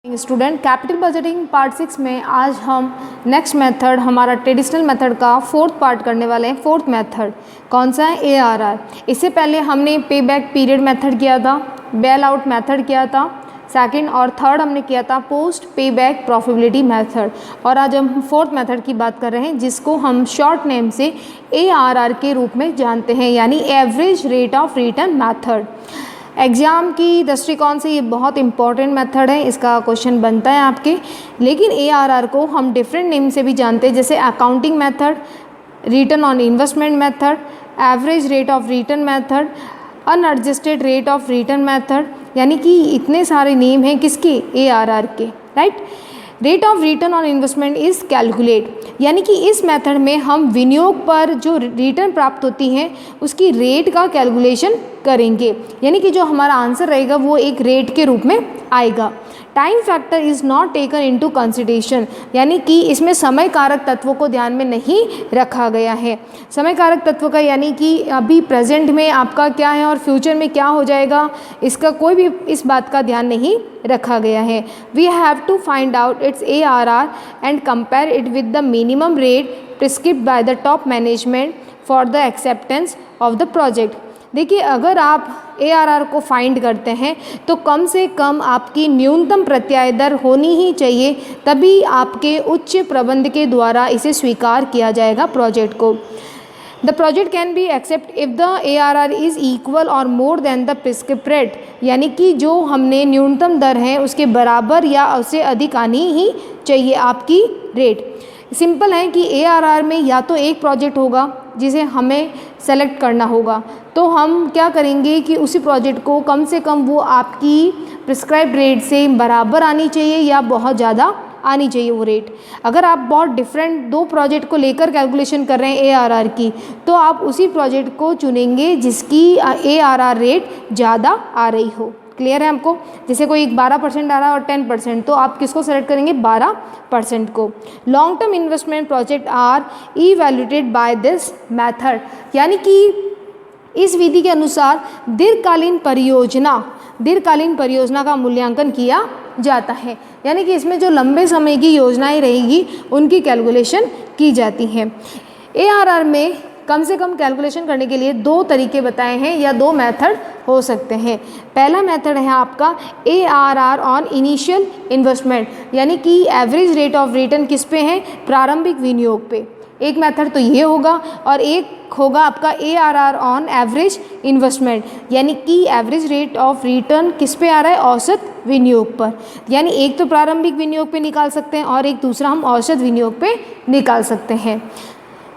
Student capital budgeting part 6 में आज हम नेक्स्ट मेथड हमारा ट्रेडिशनल मेथड का फोर्थ पार्ट करने वाले हैं। फोर्थ मेथड कौन सा है? ARR। इससे पहले हमने पे बैक पीरियड मेथड किया था, बेल आउट मेथड किया था, सेकंड और थर्ड हमने किया था पोस्ट पे बैक प्रॉफिटेबिलिटी मेथड। और आज हम फोर्थ मेथड की बात कर रहे हैं जिसको हम शॉर्ट नेम से ARR के रूप में जानते हैं, यानी average rate of return method. Exam की दृष्टिकोण से ये बहुत इंपॉर्टेंट मेथड है, इसका क्वेश्चन बनता है आपके। लेकिन ARR को हम डिफरेंट नेम से भी जानते हैं, जैसे accounting method, return on investment method, average rate of return method, unadjusted rate of return method, यानी कि इतने सारे नेम हैं किसके? ARR के, right. Rate of return on investment is calculate, यानी कि इस मेथड में हम विनियोग पर जो रिटर्न प्राप्त होती हैं उसकी रेट का कैलकुलेशन करेंगे, यानी कि जो हमारा आंसर रहेगा वो एक रेट के रूप में आएगा। Time factor is not taken into consideration, यानी कि इसमें समय कारक तत्वों को ध्यान में नहीं रखा गया है। समय कारक तत्व का यानी कि अभी प्रेजेंट में आपका क्या है और फ्यूचर में क्या हो जाएगा, इसका कोई भी इस बात का ध्यान नहीं रखा गया है। We have to find out its ARR and compare it with the minimum rate prescript by the top management for the acceptance of the project. देखिए, अगर आप ARR को फाइंड करते हैं तो कम से कम आपकी न्यूनतम प्रत्याय दर होनी ही चाहिए, तभी आपके उच्च प्रबंध के द्वारा इसे स्वीकार किया जाएगा प्रोजेक्ट को। The project can be accept if the ARR is equal or more than the prescribed rate, यानी कि जो हमने न्यूनतम दर है उसके बराबर या उससे अधिक आनी ही चाहिए आपकी रेट। सिंपल है कि ARR में या तो एक प्रोजेक्ट होगा जिसे हमें सेलेक्ट करना होगा, तो हम क्या करेंगे कि उसी प्रोजेक्ट को कम से कम वो आपकी प्रिस्क्राइब रेट से बराबर आनी चाहिए या बहुत ज़्यादा आनी चाहिए वो रेट। अगर आप बहुत डिफरेंट दो प्रोजेक्ट को लेकर कैलकुलेशन कर रहे हैं ARR की, तो आप उसी प्रोजेक्ट को चुनेंगे जिसकी ARR रेट ज़्यादा आ रही हो। क्लियर है हमको? जैसे कोई 12% आ रहा है और 10%, तो आप किसको सेलेक्ट करेंगे? 12% को। Long term investment project are evaluated by this method, यानी कि इस विधि के अनुसार दीर्घकालीन परियोजना का मूल्यांकन किया जाता है, यानी कि इसमें जो लंबे समय की योजनाएं रहेगी उनकी कैलकुलेशन की जाती हैं। ARR में कम से कम कैलकुलेशन करने के लिए दो तरीके बताए हैं या दो मेथड हो सकते हैं। पहला मेथड है आपका ARR ऑन इनिशियल इन्वेस्टमेंट, यानी कि एवरेज रेट ऑफ रिटर्न किस पे है? प्रारंभिक विनियोग पे। एक मेथड तो ये होगा और एक होगा आपका ARR ऑन एवरेज इन्वेस्टमेंट, यानी कि एवरेज रेट ऑफ रिटर्न किस पे आ रहा है? औसत विनियोग पर। यानी एक तो प्रारंभिक विनियोग पे निकाल सकते हैं और एक दूसरा हम औसत विनियोग पे निकाल सकते हैं।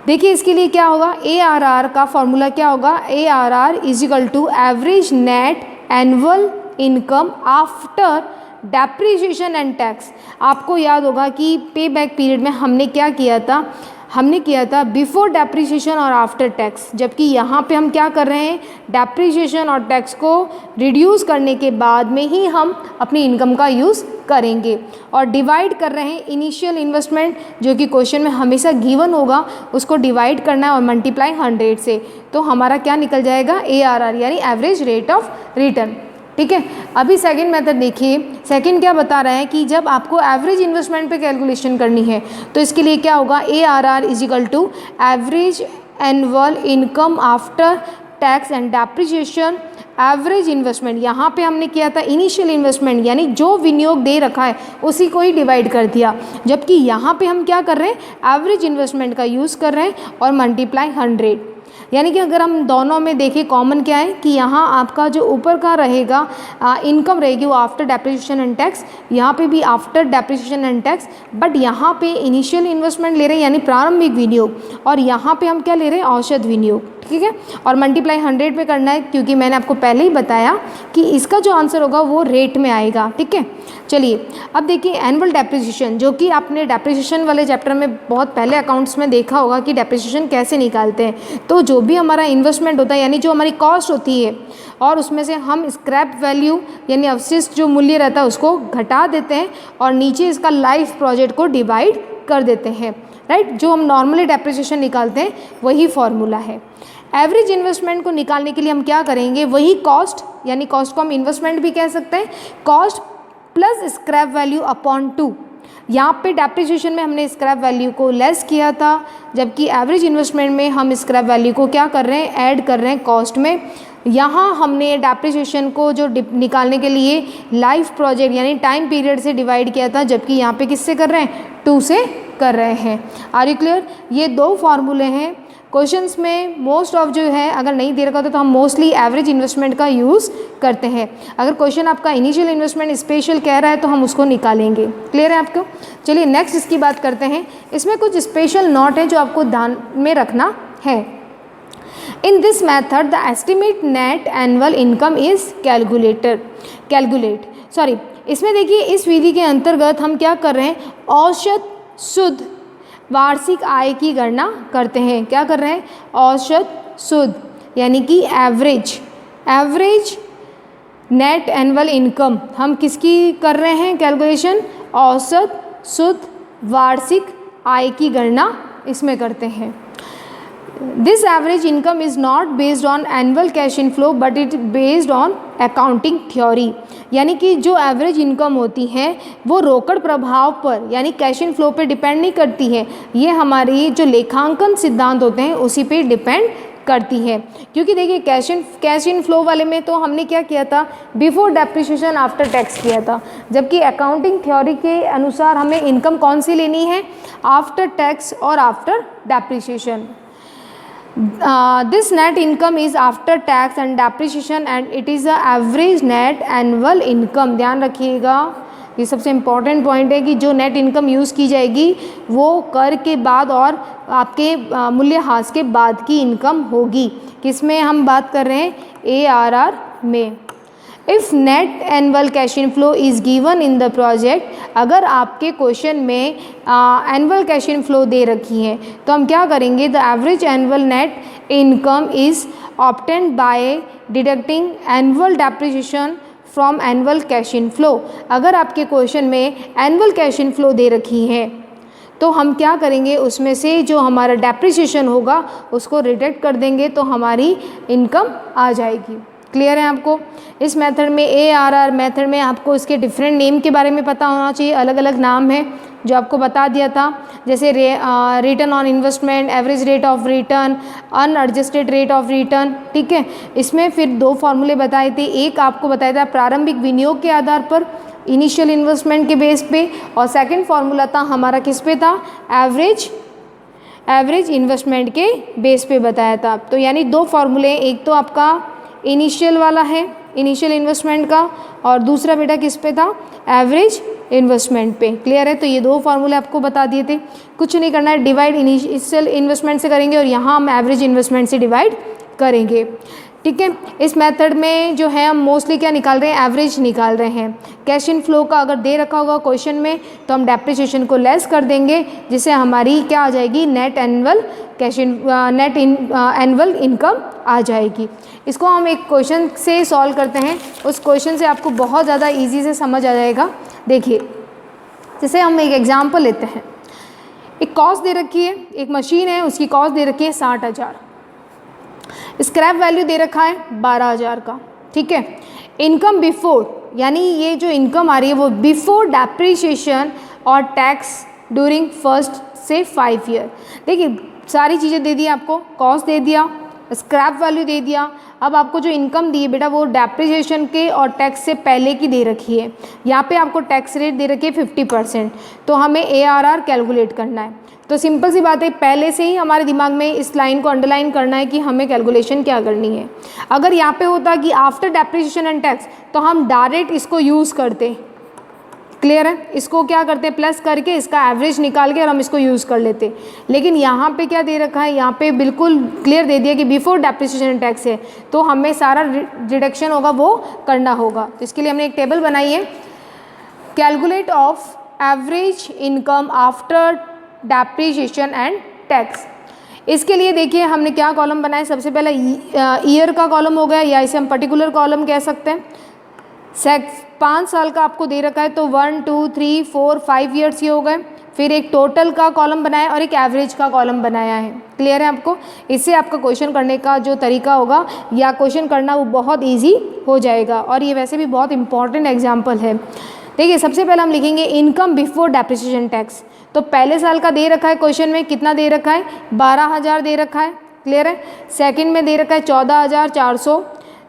देखिए, इसके लिए क्या होगा? ARR का फॉर्मूला क्या होगा? ARR is equal to average net annual income after depreciation and tax. आपको याद होगा कि पे बैक पीरियड में हमने क्या किया था? हमने किया था बिफोर डेप्रिसिएशन और आफ्टर टैक्स, जबकि यहाँ पे हम क्या कर रहे हैं? डेप्रिसिएशन और टैक्स को रिड्यूस करने के बाद में ही हम अपनी इनकम का यूज़ करेंगे। और डिवाइड कर रहे हैं इनिशियल इन्वेस्टमेंट, जो कि क्वेश्चन में हमेशा गिवन होगा, उसको डिवाइड करना है और मल्टीप्लाई 100 से, तो हमारा क्या निकल जाएगा? ARR, यानी एवरेज रेट ऑफ रिटर्न। ठीक है। अभी सेकंड मेथड देखिए, सेकंड क्या बता रहा है कि जब आपको एवरेज इन्वेस्टमेंट पे कैलकुलेशन करनी है तो इसके लिए क्या होगा? ARR is equal to average annual income after tax and depreciation average investment. यहाँ पे हमने किया था इनिशियल इन्वेस्टमेंट, यानी जो विनियोग दे रखा है उसी को ही डिवाइड कर दिया, जबकि यहाँ पे हम क्या कर रहे हैं? एवरेज इन्वेस्टमेंट का यूज़ कर रहे हैं और मल्टीप्लाई 100, यानी कि अगर हम दोनों में देखें कॉमन क्या है कि यहाँ आपका जो ऊपर का रहेगा इनकम रहेगी वो आफ्टर डेप्रिसिएशन एंड टैक्स, यहाँ पे भी after depreciation and tax, but यहाँ पे इनिशियल इन्वेस्टमेंट ले रहे हैं यानी प्रारंभिक विनियोग, और यहाँ पे हम क्या ले रहे हैं? औसत विनियोग। ठीक है। और मल्टीप्लाई 100 पे करना है, क्योंकि मैंने आपको पहले ही बताया कि इसका जो आंसर होगा वो रेट में आएगा। ठीक है। चलिए, अब देखिए एनुअल डेप्रिसिएशन, जो कि आपने डेप्रिसिएशन वाले चैप्टर में बहुत पहले अकाउंट्स में देखा होगा कि डेप्रिसिएशन कैसे निकालते हैं। तो जो भी हमारा इन्वेस्टमेंट होता है, यानी जो हमारी कॉस्ट होती है, और उसमें से हम स्क्रैप वैल्यू यानी अवशिष्ट जो मूल्य रहता है उसको घटा देते हैं और नीचे इसका लाइफ प्रोजेक्ट को डिवाइड कर देते हैं, राइट। जो हम नॉर्मली डेप्रिसिएशन निकालते हैं वही फॉर्मूला है। एवरेज इन्वेस्टमेंट को निकालने के लिए हम क्या करेंगे? वही कॉस्ट, यानी कॉस्ट को हम इन्वेस्टमेंट भी कह सकते हैं, cost plus scrap value upon 2। यहाँ पे डेप्रिसिएशन में हमने स्क्रैप वैल्यू को लेस किया था, जबकि एवरेज इन्वेस्टमेंट में हम स्क्रैप वैल्यू को क्या कर रहे हैं, ऐड कर रहे हैं कॉस्ट में। यहाँ हमने डेप्रिसिएशन को जो निकालने के लिए लाइफ प्रोजेक्ट यानी टाइम पीरियड से डिवाइड किया था, जबकि यहाँ पे किससे कर रहे हैं, 2 से कर रहे हैं। Are you clear? ये 2 फार्मूले हैं। क्वेश्चंस में मोस्ट ऑफ जो है अगर नहीं दे रखा होता तो हम मोस्टली एवरेज इन्वेस्टमेंट का यूज़ करते हैं। अगर क्वेश्चन आपका इनिशियल इन्वेस्टमेंट स्पेशल कह रहा है तो हम उसको निकालेंगे। क्लियर है आपको? चलिए नेक्स्ट इसकी बात करते हैं। इसमें कुछ स्पेशल नोट है जो आपको ध्यान में रखना है। In this method the estimate net annual income is इसमें देखिए इस विधि के अंतर्गत हम क्या कर रहे हैं, औसत शुद्ध वार्षिक आय की गणना करते हैं। क्या कर रहे हैं, औसत शुद्ध यानी कि एवरेज नेट एनुअल इनकम हम किसकी कर रहे हैं कैलकुलेशन, औसत शुद्ध वार्षिक आय की गणना इसमें करते हैं। This average income is not based on annual cash inflow but it based on accounting theory, यानी कि जो एवरेज इनकम होती है वो रोकड़ प्रभाव पर यानी कैश इन फ्लो पे डिपेंड नहीं करती है, ये हमारी जो लेखांकन सिद्धांत होते हैं उसी पे डिपेंड करती है। क्योंकि देखिए कैश इन फ्लो वाले में तो हमने क्या किया था, बिफोर डेप्रिसिएशन आफ्टर टैक्स किया था, जबकि अकाउंटिंग थ्योरी के अनुसार हमें इनकम कौन सी लेनी है, आफ्टर टैक्स और after depreciation. This net income is after tax and depreciation and it is the average net annual income। ध्यान रखिएगा, ये सबसे इम्पॉर्टेंट पॉइंट है कि जो नेट इनकम यूज़ की जाएगी वो कर के बाद और आपके मूल्यह्रास के बाद की इनकम होगी। किसमें हम बात कर रहे हैं, ARR में। If net annual cash inflow is given in the project, अगर आपके क्वेश्चन में एनुअल कैश इनफ्लो दे रखी है तो हम क्या करेंगे, the average annual net income is obtained by deducting annual depreciation from annual cash inflow. अगर आपके क्वेश्चन में एनुअल कैश इनफ्लो दे रखी है तो हम क्या करेंगे, उसमें से जो हमारा डेप्रिसिएशन होगा उसको रिडक्ट कर देंगे तो हमारी इनकम आ जाएगी। क्लियर है आपको? इस मेथड में ARR मेथड में आपको इसके डिफरेंट नेम के बारे में पता होना चाहिए, अलग अलग नाम है जो आपको बता दिया था, जैसे return on investment, average rate of return, unadjusted rate of return. ठीक है, इसमें फिर 2 फार्मूले बताए थे, एक आपको बताया था प्रारंभिक विनियोग के आधार पर इनिशियल इन्वेस्टमेंट के बेस पे, और सेकंड फार्मूला था हमारा किस पे था, एवरेज इन्वेस्टमेंट के बेस पे बताया था। तो यानी 2 फार्मूले, एक तो आपका इनिशियल वाला है इनिशियल इन्वेस्टमेंट का, और दूसरा बेटा किस पे था, एवरेज इन्वेस्टमेंट पे। क्लियर है? तो ये 2 फार्मूले आपको बता दिए थे। कुछ नहीं करना है, डिवाइड इनिशियल इन्वेस्टमेंट से करेंगे और यहाँ हम एवरेज इन्वेस्टमेंट से डिवाइड करेंगे। ठीक है, इस मेथड में जो है हम मोस्टली क्या निकाल रहे हैं, एवरेज निकाल रहे हैं। कैश इन फ्लो का अगर दे रखा होगा क्वेश्चन में तो हम डेप्रिसिएशन को लेस कर देंगे, जिससे हमारी क्या आ जाएगी, नेट एनुअल इनकम आ जाएगी। इसको हम एक क्वेश्चन से सॉल्व करते हैं, उस क्वेश्चन से आपको बहुत ज़्यादा इजी से समझ आ जाएगा। देखिए, जैसे हम एक एग्जांपल लेते हैं, एक कॉस्ट दे रखी है, एक मशीन है, उसकी कॉस्ट दे रखी है 60,000, स्क्रैप वैल्यू दे रखा है 12,000 का। ठीक है, इनकम बिफोर, यानी ये जो इनकम आ रही है वो बिफोर डेप्रिसिएशन और टैक्स ड्यूरिंग फर्स्ट से 5 ईयर। देखिए सारी चीज़ें दे दी आपको, कॉस्ट दे दिया, स्क्रैप वैल्यू दे दिया। अब आपको जो इनकम दी है बेटा वो डेप्रिसिएशन के और टैक्स से पहले की दे रखी है। यहाँ पे आपको टैक्स रेट दे रखी है 50%, तो हमें ARR कैलकुलेट करना है। तो सिंपल सी बात है, पहले से ही हमारे दिमाग में इस लाइन को अंडरलाइन करना है कि हमें कैलकुलेशन क्या करनी है। अगर यहाँ पे होता कि आफ्टर डेप्रिसिएशन एंड टैक्स तो हम डायरेक्ट इसको यूज़ करते। क्लियर है? इसको क्या करते, प्लस करके इसका एवरेज निकाल के और हम इसको यूज़ कर लेते। लेकिन यहाँ पे क्या दे रखा है, यहाँ पे बिल्कुल क्लियर दे दिया कि बिफोर डेप्रिसिएशन एंड टैक्स है, तो हमें सारा रिडक्शन होगा वो करना होगा। तो इसके लिए हमने एक टेबल बनाई है, calculate of average income after depreciation and tax. इसके लिए देखिए हमने क्या कॉलम बनाए, सबसे पहले ईयर का कॉलम हो गया, या इसे हम पर्टिकुलर कॉलम कह सकते हैं। 5 साल का आपको दे रखा है तो 1 2 3 4 5 ईयर्स ये हो गए। फिर एक टोटल का कॉलम बनाया और एक एवरेज का कॉलम बनाया है। क्लियर है आपको? इससे आपका क्वेश्चन करने का जो तरीका होगा या क्वेश्चन करना वो बहुत ईजी हो जाएगा, और ये वैसे भी बहुत इंपॉर्टेंट एग्जाम्पल है। देखिए सबसे पहले हम लिखेंगे इनकम बिफोर डेप्रिसिएशन टैक्स। तो पहले साल का दे रखा है क्वेश्चन में, कितना दे रखा है, 12,000 दे रखा है, क्लियर है। सेकंड में दे रखा है 14,400,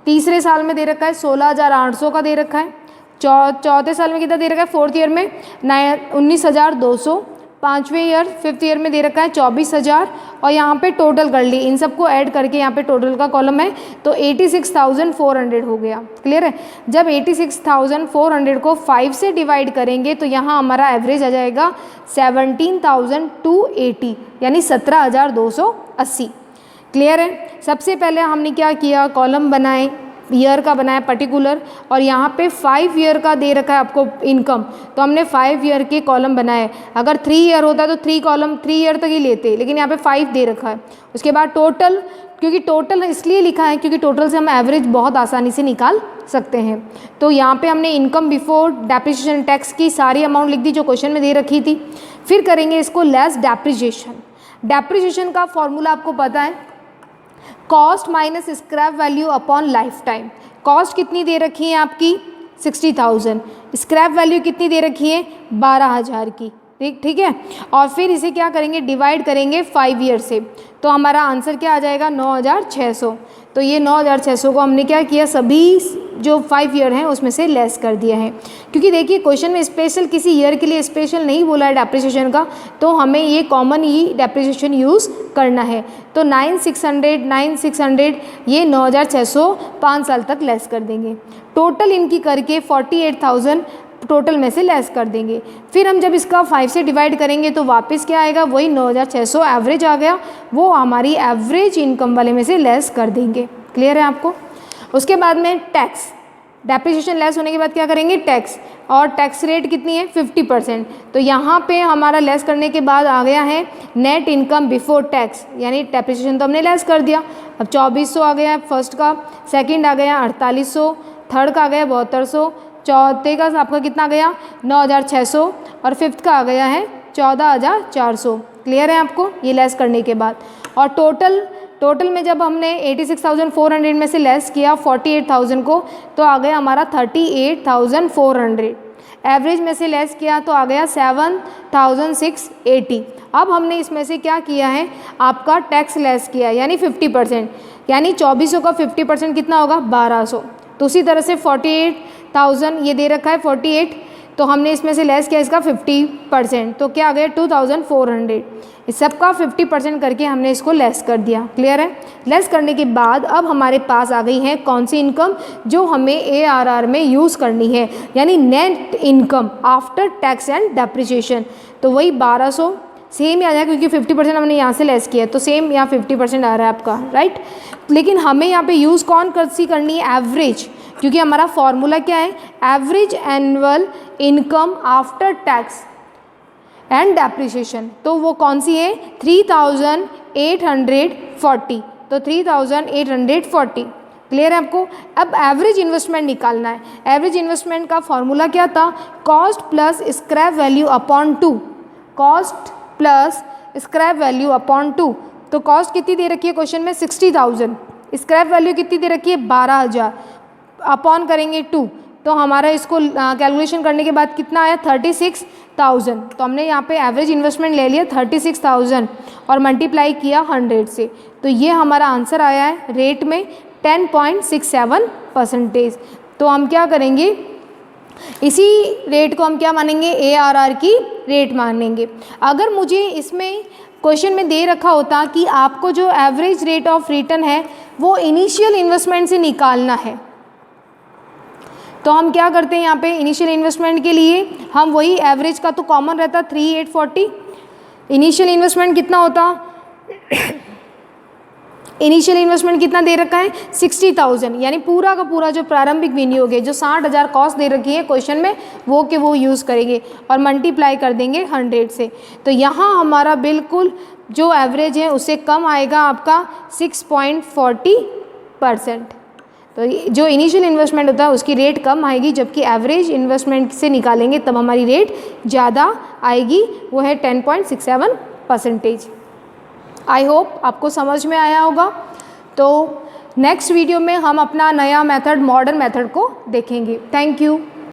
तीसरे साल में दे रखा है 16,800 का दे रखा है, चौथे साल में कितना दे रखा है, फोर्थ ईयर में 19,200, पाँचवें ईयर फिफ्थ ईयर में दे रखा है 24,000, और यहाँ पे टोटल कर ली, इन सबको ऐड करके यहाँ पे टोटल का कॉलम है तो 86,400 हो गया, क्लियर है। जब 86,400 को 5 से डिवाइड करेंगे तो यहाँ हमारा एवरेज आ जाएगा 17,280 यानी 17,280, क्लियर है। सबसे पहले हमने क्या किया, कॉलम बनाए, ईयर का बनाया पर्टिकुलर, और यहाँ पे 5 ईयर का दे रखा है आपको इनकम, तो हमने 5 ईयर के कॉलम बनाए। अगर 3 ईयर होता तो 3 कॉलम 3 ईयर तक ही लेते, लेकिन यहाँ पे 5 दे रखा है। उसके बाद टोटल, क्योंकि टोटल इसलिए लिखा है क्योंकि टोटल से हम एवरेज बहुत आसानी से निकाल सकते हैं। तो यहाँ पे हमने इनकम बिफोर डेप्रिसिएशन टैक्स की सारी अमाउंट लिख दी जो क्वेश्चन में दे रखी थी। फिर करेंगे इसको लेस डेप्रिसिएशन। डेप्रिसिएशन का फॉर्मूला आपको पता है, cost minus scrap value upon life time. Cost कितनी दे रखी है आपकी 60,000, स्क्रैप वैल्यू कितनी दे रखी है 12,000 की, ठीक है। और फिर इसे क्या करेंगे, डिवाइड करेंगे 5 ईयर से, तो हमारा आंसर क्या आ जाएगा 9,600। तो ये 9,600 को हमने क्या किया, सभी जो 5 ईयर हैं उसमें से लेस कर दिया है, क्योंकि देखिए क्वेश्चन में स्पेशल किसी ईयर के लिए स्पेशल नहीं बोला है डेप्रिसिएशन का, तो हमें ये कॉमन ही डेप्रिसिएशन यूज़ करना है। तो 9,600 ये 9,600 5 साल तक लेस कर देंगे। टोटल इनकी करके 48,000 टोटल में से लेस कर देंगे। फिर हम जब इसका 5 से डिवाइड करेंगे तो वापस क्या आएगा, वही 9,600 एवरेज आ गया, वो हमारी एवरेज इनकम वाले में से लेस कर देंगे, क्लियर है आपको। उसके बाद में टैक्स, डेप्रिसिएशन लेस होने के बाद क्या करेंगे, टैक्स, और टैक्स रेट कितनी है 50%। तो यहाँ पे हमारा लेस करने के बाद आ गया है नेट इनकम बिफोर टैक्स, यानी डेप्रिसिएशन तो हमने लेस कर दिया। अब 2,400 आ गया है फर्स्ट का, सेकंड आ गया 4,800, थर्ड का आ गया 7,200, चौथे का आपका कितना गया 9,600, और फिफ्थ का आ गया है 14,400, क्लियर है आपको ये लेस करने के बाद। और टोटल में जब हमने 86,400 में से लेस किया 48,000 को, तो आ गया हमारा 38,400। एवरेज में से लेस किया तो आ गया 7,680। अब हमने इसमें से क्या किया है, आपका टैक्स लेस किया यानी 50%, यानी 2,400 का 50% कितना होगा 1,200। तो उसी तरह से 48,000 ये दे रखा है 48, तो हमने इसमें से लेस किया इसका 50%, तो क्या आ गया 2,400। इस सब का 50% करके हमने इसको लेस कर दिया, क्लियर है। लेस करने के बाद अब हमारे पास आ गई है कौन सी इनकम, जो हमें ARR में यूज़ करनी है, यानी net income after tax and depreciation. तो वही 1,200 सेम ही आ जाएगा, क्योंकि 50% हमने यहाँ से लेस किया, तो सेम यहाँ 50% आ रहा है आपका, राइट। लेकिन हमें यहाँ पे यूज़ कौन सी करनी है, एवरेज, क्योंकि हमारा फॉर्मूला क्या है, average annual income after tax and depreciation. तो वो कौन सी है 3,840, तो 3,840, क्लियर है आपको। अब एवरेज इन्वेस्टमेंट निकालना है। एवरेज इन्वेस्टमेंट का फॉर्मूला क्या था, cost plus scrap value upon 2, cost plus scrap value upon 2। तो कॉस्ट कितनी दे रखी है क्वेश्चन में 60,000, स्क्रैप वैल्यू कितनी दे रखी है 12,000, अपॉन करेंगे 2, तो हमारा इसको कैलकुलेशन करने के बाद कितना आया 36,000। तो हमने यहाँ पे एवरेज इन्वेस्टमेंट ले लिया 36,000 और मल्टीप्लाई किया 100 से, तो ये हमारा आंसर आया है रेट में 10.67%। तो हम क्या करेंगे, इसी रेट को हम क्या मानेंगे, ARR की रेट मानेंगे। अगर मुझे इसमें क्वेश्चन में दे रखा होता कि आपको जो एवरेज रेट ऑफ रिटर्न है वो इनिशियल इन्वेस्टमेंट से निकालना है, तो हम क्या करते हैं, यहाँ पे इनिशियल इन्वेस्टमेंट के लिए हम वही एवरेज का तो कॉमन रहता 3,840। इनिशियल इन्वेस्टमेंट कितना होता, इनिशियल इन्वेस्टमेंट कितना दे रखा है 60,000, यानी पूरा का पूरा जो प्रारंभिक विनियोग है, जो 60,000 कॉस्ट दे रखी है क्वेश्चन में, वो के वो यूज़ करेंगे और मल्टीप्लाई कर देंगे 100 से। तो यहाँ हमारा बिल्कुल जो एवरेज है उससे कम आएगा आपका 6.40%। तो जो इनिशियल इन्वेस्टमेंट होता है उसकी रेट कम आएगी, जबकि एवरेज इन्वेस्टमेंट से निकालेंगे तब हमारी रेट ज़्यादा आएगी, वो है 10.67%। आई होप आपको समझ में आया होगा। तो नेक्स्ट वीडियो में हम अपना नया मेथड, मॉडर्न मेथड को देखेंगे। Thank you.